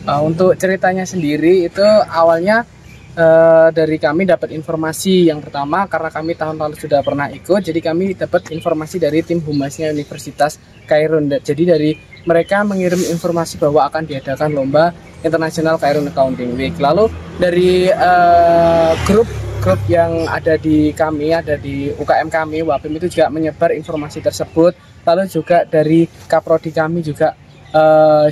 Untuk ceritanya sendiri itu awalnya dari kami dapat informasi yang pertama karena kami tahun lalu sudah pernah ikut, jadi kami dapat informasi dari tim humasnya Universitas Kairun. Jadi dari mereka mengirim informasi bahwa akan diadakan lomba International Kairun Accounting Week. Lalu dari grup yang ada di UKM kami, Wapim itu juga menyebar informasi tersebut. Lalu juga dari Kaprodi kami juga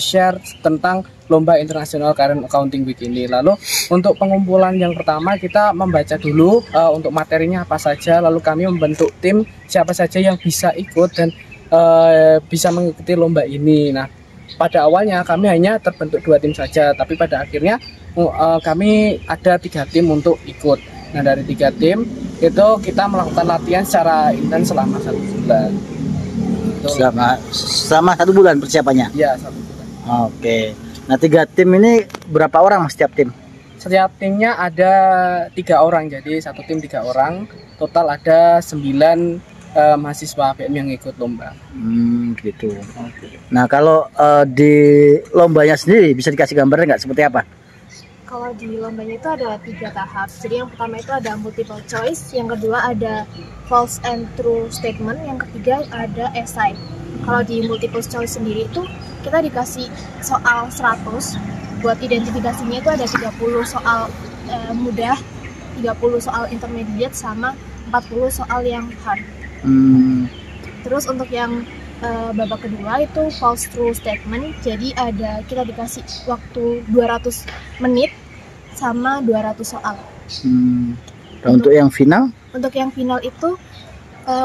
share tentang lomba International Kairun Accounting Week ini. Lalu untuk pengumpulan yang pertama kita membaca dulu untuk materinya apa saja, lalu kami membentuk tim siapa saja yang bisa ikut dan bisa mengikuti lomba ini. Nah, pada awalnya kami hanya terbentuk 2 tim saja, tapi pada akhirnya kami ada 3 tim untuk ikut. Nah, dari 3 tim itu kita melakukan latihan secara intens selama 1 bulan. Selama 1 bulan persiapannya? Ya, 1 bulan. Oke. Nah, 3 tim ini berapa orang mas setiap tim? Setiap timnya ada 3 orang, jadi 1 tim 3 orang. Total ada 9 mahasiswa APM yang ikut lomba. Gitu. Nah, kalau di lombanya sendiri bisa dikasih gambarnya nggak seperti apa? Kalau di lombanya itu ada 3 tahap. Jadi yang pertama itu ada multiple choice, yang kedua ada false and true statement, yang ketiga ada essay. Kalau di multiple choice sendiri itu kita dikasih soal 100. Buat identifikasinya itu ada 30 soal mudah, 30 soal intermediate, sama 40 soal yang hard. Terus untuk yang babak kedua itu false true statement. Jadi kita dikasih waktu 200 menit sama 200 soal. Untuk yang final? Untuk yang final itu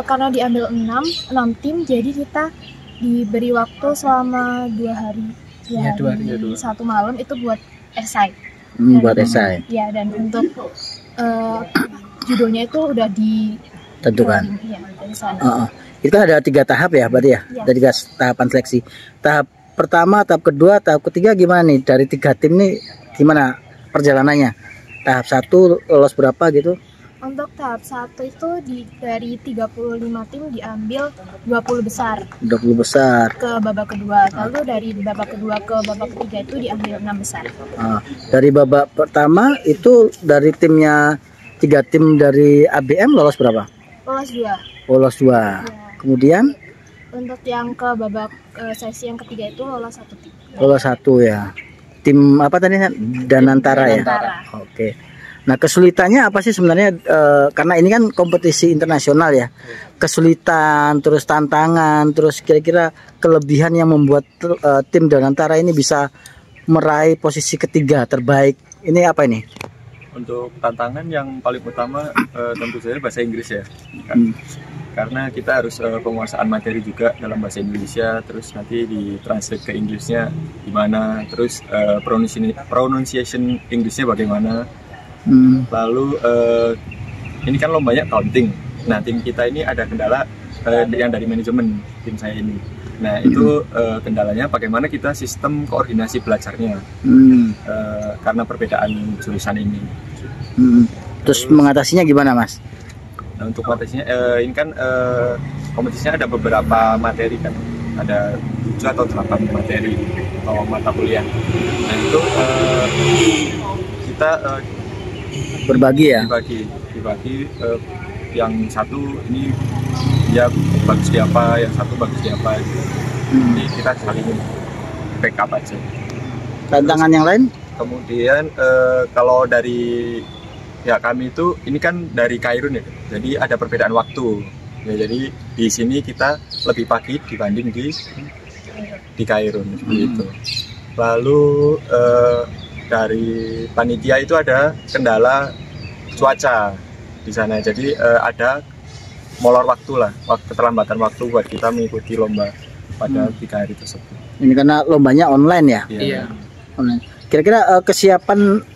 karena diambil 6 tim, jadi kita diberi waktu selama 2 hari. 2 hari 1 malam itu buat esai. Buat esai. Ya, dan untuk judulnya itu udah ditentukan. Ya, dari sana. Itu kan ada 3 tahap ya berarti ya? Ada 3 tahapan seleksi. Tahap pertama, tahap kedua, tahap ketiga gimana nih? Dari 3 tim nih gimana perjalanannya? Tahap 1 lolos berapa gitu? Untuk tahap 1 itu dari 35 tim diambil 20 besar. 20 besar. Ke babak kedua. Lalu dari babak kedua ke babak ketiga itu diambil 6 besar. Dari babak pertama itu dari timnya 3 tim dari ABM lolos berapa? Lolos 2. Lolos 2. Ya. Kemudian untuk yang ke babak sesi yang ketiga itu lolos 1 tim. Lolos 1 ya. Tim apa tadi? Danantara ya. Oke. Nah, kesulitannya apa sih sebenarnya? Karena ini kan kompetisi internasional ya. Kesulitan, terus tantangan, terus kira-kira kelebihan yang membuat tim Danantara ini bisa meraih posisi ketiga terbaik. Ini apa ini? Untuk tantangan yang paling utama tentu saja bahasa Inggris ya. Karena kita harus penguasaan materi juga dalam bahasa Indonesia, terus nanti ditranslate ke Inggrisnya gimana, terus pronunciation Inggrisnya bagaimana. Lalu ini kan lombanya accounting. Nah, tim kita ini ada kendala yang dari manajemen tim saya ini. Nah, itu kendalanya bagaimana kita sistem koordinasi belajarnya karena perbedaan jurusan ini. Terus mengatasinya gimana mas? Nah, untuk materinya ini kan kompetisinya ada beberapa materi kan, ada 7 atau 8 materi atau mata kuliah. Nah, itu kita berbagi ya? Dibagi yang satu ini dia bagus di apa, yang satu bagus di apa gitu. Jadi kita saling backup aja. Tantangan yang lain? Kemudian kalau dari ya kami itu ini kan dari Kairun ya, jadi ada perbedaan waktu ya, jadi di sini kita lebih pagi dibanding di Kairun seperti itu. Lalu dari panitia itu ada kendala cuaca di sana, jadi ada molor waktu lah, keterlambatan waktu buat kita mengikuti lomba pada 3 hari tersebut. Ini karena lombanya online ya? Iya. Online. Kira-kira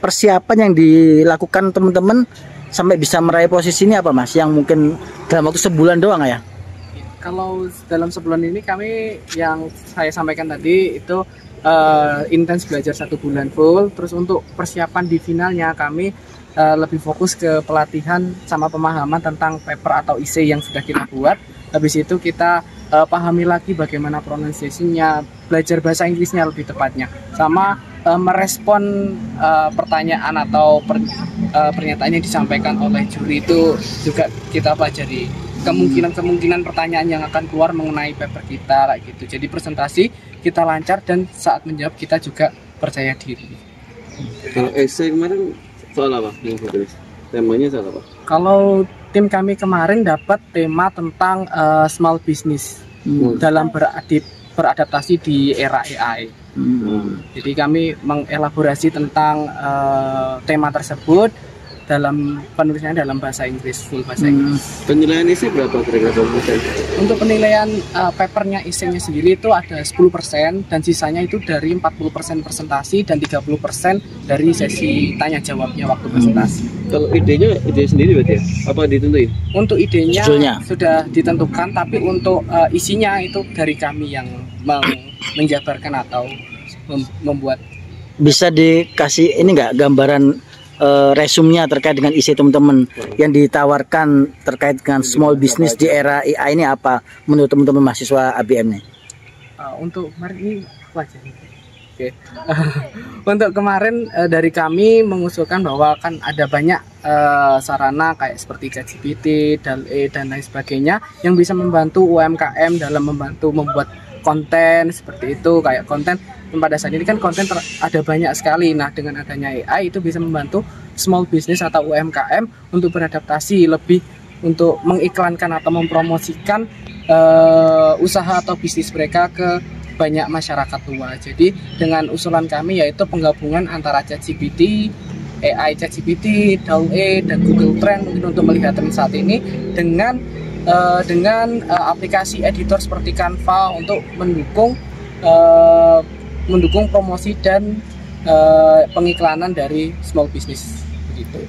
persiapan yang dilakukan teman-teman sampai bisa meraih posisi ini apa mas? Yang mungkin dalam waktu sebulan doang ya? Kalau dalam sebulan ini kami yang saya sampaikan tadi itu intens belajar 1 bulan full. Terus untuk persiapan di finalnya kami lebih fokus ke pelatihan sama pemahaman tentang paper atau essay yang sudah kita buat. Habis itu kita pahami lagi bagaimana pronunciation-nya, belajar bahasa Inggrisnya lebih tepatnya, sama merespon pertanyaan atau pernyataan yang disampaikan oleh juri itu juga kita pelajari. Kemungkinan pertanyaan yang akan keluar mengenai paper kita kayak gitu. Jadi presentasi kita lancar dan saat menjawab kita juga percaya diri. Kalau essay kemarin soal apa? Temanya soal apa? Kalau tim kami kemarin dapat tema tentang small business dalam beradaptasi di era AI. Jadi kami mengelaborasi tentang tema tersebut dalam penulisannya dalam bahasa Inggris, full bahasa Inggris. Penilaian isi berapa kira-kira? Untuk penilaian papernya isinya sendiri itu ada 10% dan sisanya itu dari 40% presentasi dan 30% dari sesi tanya jawabnya waktu presentasi. Kalau ide sendiri berarti ya? Apa ditentuin? Untuk idenya Judulnya sudah ditentukan, tapi untuk isinya itu dari kami yang menjabarkan atau membuat. bisa dikasih ini nggak gambaran resumnya terkait dengan isi teman-teman yang ditawarkan terkait dengan small business di era AI ini apa menurut teman-teman mahasiswa ABM nih? Untuk kemarin ini wajah. Oke. Untuk kemarin dari kami mengusulkan bahwa kan ada banyak sarana kayak seperti ChatGPT, DALL-E dan lain sebagainya yang bisa membantu UMKM dalam membantu membuat konten seperti itu. Kayak konten pada saat ini kan konten ada banyak sekali. Nah, dengan adanya AI itu bisa membantu small business atau UMKM untuk beradaptasi lebih untuk mengiklankan atau mempromosikan usaha atau bisnis mereka ke banyak masyarakat luas. Jadi dengan usulan kami yaitu penggabungan antara ChatGPT, AI ChatGPT, DALL-E dan Google Trend mungkin untuk melihat tren saat ini dengan aplikasi editor seperti Canva untuk mendukung promosi dan pengiklanan dari small business begitu.